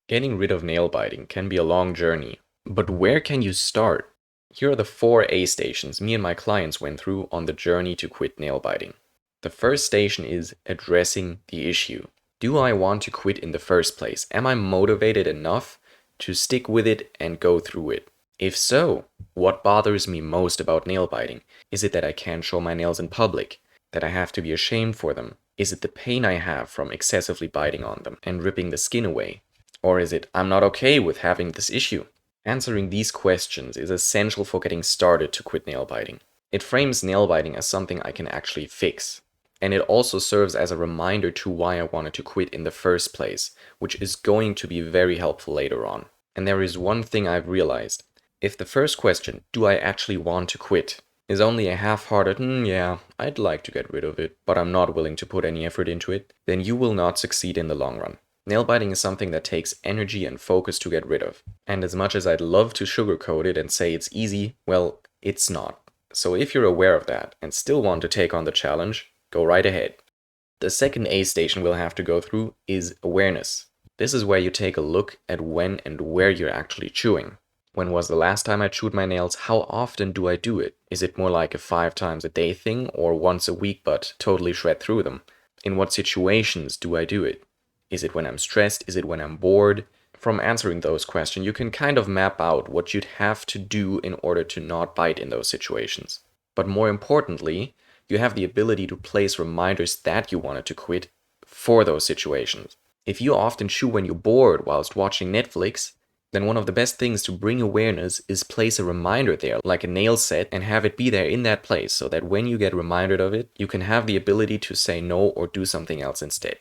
Getting rid of nail biting can be a long journey, but where can you start? Here are the 4 A stations me and my clients went through on the journey to quit nail biting. The first station is addressing the issue. Do I want to quit in the first place? Am I motivated enough to stick with it and go through it? If so, what bothers me most about nail biting? Is it that I can't show my nails in public? That I have to be ashamed for them? Is it the pain I have from excessively biting on them and ripping the skin away? Or is it, I'm not okay with having this issue? Answering these questions is essential for getting started to quit nail biting. It frames nail biting as something I can actually fix. And it also serves as a reminder to why I wanted to quit in the first place, which is going to be very helpful later on. And there is one thing I've realized. If the first question, do I actually want to quit, is only a half-hearted, yeah, I'd like to get rid of it, but I'm not willing to put any effort into it, then you will not succeed in the long run. Nail biting is something that takes energy and focus to get rid of. And as much as I'd love to sugarcoat it and say it's easy, well, it's not. So if you're aware of that and still want to take on the challenge, go right ahead. The second A station we'll have to go through is awareness. This is where you take a look at when and where you're actually chewing. When was the last time I chewed my nails? How often do I do it? Is it more like a 5 times a day thing or once a week but totally shred through them? In what situations do I do it? Is it when I'm stressed? Is it when I'm bored? From answering those questions, you can kind of map out what you'd have to do in order to not bite in those situations. But more importantly, you have the ability to place reminders that you wanted to quit for those situations. If you often chew when you're bored whilst watching Netflix, then one of the best things to bring awareness is place a reminder there, like a nail set, and have it be there in that place so that when you get reminded of it, you can have the ability to say no or do something else instead.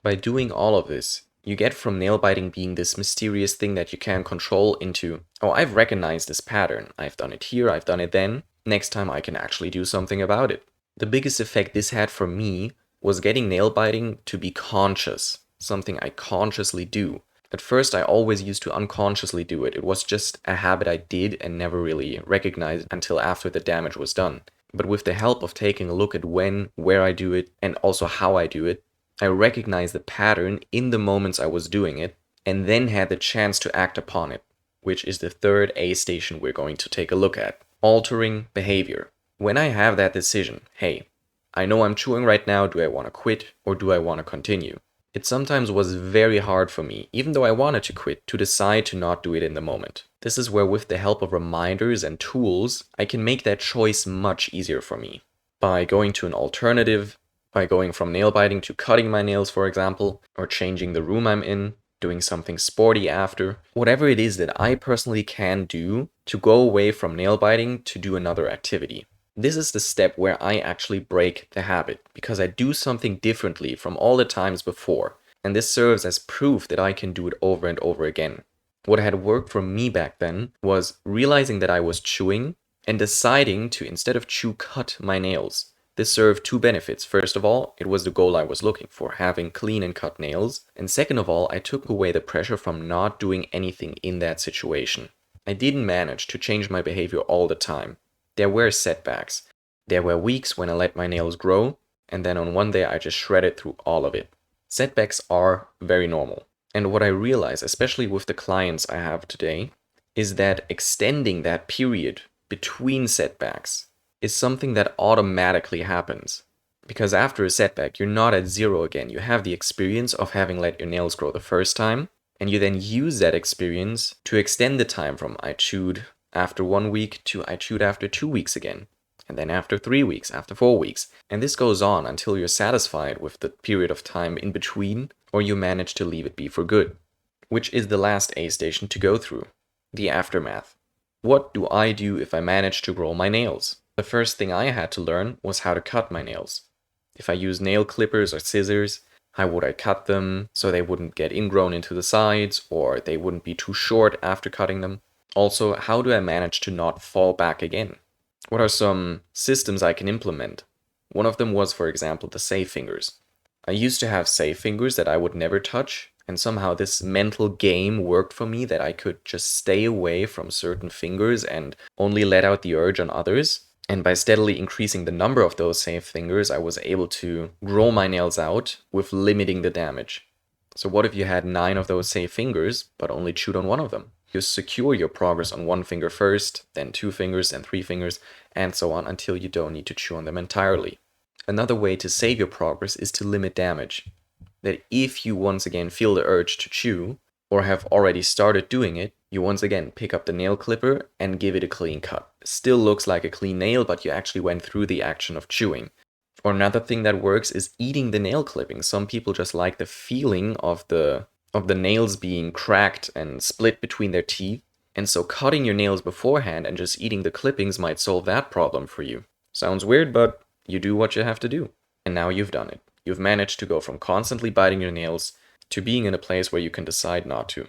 By doing all of this, you get from nail biting being this mysterious thing that you can't control into, oh, I've recognized this pattern. I've done it here, I've done it then. Next time I can actually do something about it. The biggest effect this had for me was getting nail biting to be conscious, something I consciously do. At first, I always used to unconsciously do it. It was just a habit I did and never really recognized until after the damage was done. But with the help of taking a look at when, where I do it, and also how I do it, I recognized the pattern in the moments I was doing it, and then had the chance to act upon it, which is the third A station we're going to take a look at. Altering behavior. When I have that decision, hey, I know I'm chewing right now, do I want to quit or do I want to continue? It sometimes was very hard for me, even though I wanted to quit, to decide to not do it in the moment. This is where with the help of reminders and tools, I can make that choice much easier for me. By going to an alternative, by going from nail biting to cutting my nails, for example, or changing the room I'm in, doing something sporty after, whatever it is that I personally can do to go away from nail biting to do another activity. This is the step where I actually break the habit, because I do something differently from all the times before, and this serves as proof that I can do it over and over again. What had worked for me back then was realizing that I was chewing and deciding to, instead of chew, cut my nails. This served 2 benefits. First of all, it was the goal I was looking for, having clean and cut nails. And second of all, I took away the pressure from not doing anything in that situation. I didn't manage to change my behavior all the time. There were setbacks. There were weeks when I let my nails grow, and then on one day I just shredded through all of it. Setbacks are very normal. And what I realize, especially with the clients I have today, is that extending that period between setbacks is something that automatically happens. Because after a setback, you're not at zero again. You have the experience of having let your nails grow the first time, and you then use that experience to extend the time from I chewed after 1 week to I chewed after 2 weeks again, and then after 3 weeks, after 4 weeks. And this goes on until you're satisfied with the period of time in between, or you manage to leave it be for good. Which is the last A station to go through, the aftermath. What do I do if I manage to grow my nails? The first thing I had to learn was how to cut my nails. If I use nail clippers or scissors, how would I cut them so they wouldn't get ingrown into the sides or they wouldn't be too short after cutting them? Also, how do I manage to not fall back again? What are some systems I can implement? One of them was, for example, the safe fingers. I used to have safe fingers that I would never touch, and somehow this mental game worked for me that I could just stay away from certain fingers and only let out the urge on others. And by steadily increasing the number of those safe fingers, I was able to grow my nails out with limiting the damage. So what if you had 9 of those safe fingers, but only chewed on one of them? You secure your progress on one finger first, then 2 fingers, and 3 fingers, and so on until you don't need to chew on them entirely. Another way to save your progress is to limit damage. That if you once again feel the urge to chew, or have already started doing it, you once again pick up the nail clipper and give it a clean cut. Still looks like a clean nail, but you actually went through the action of chewing. Or another thing that works is eating the nail clipping. Some people just like the feeling of the nails being cracked and split between their teeth. And so cutting your nails beforehand and just eating the clippings might solve that problem for you. Sounds weird, but you do what you have to do. And now you've done it. You've managed to go from constantly biting your nails to being in a place where you can decide not to.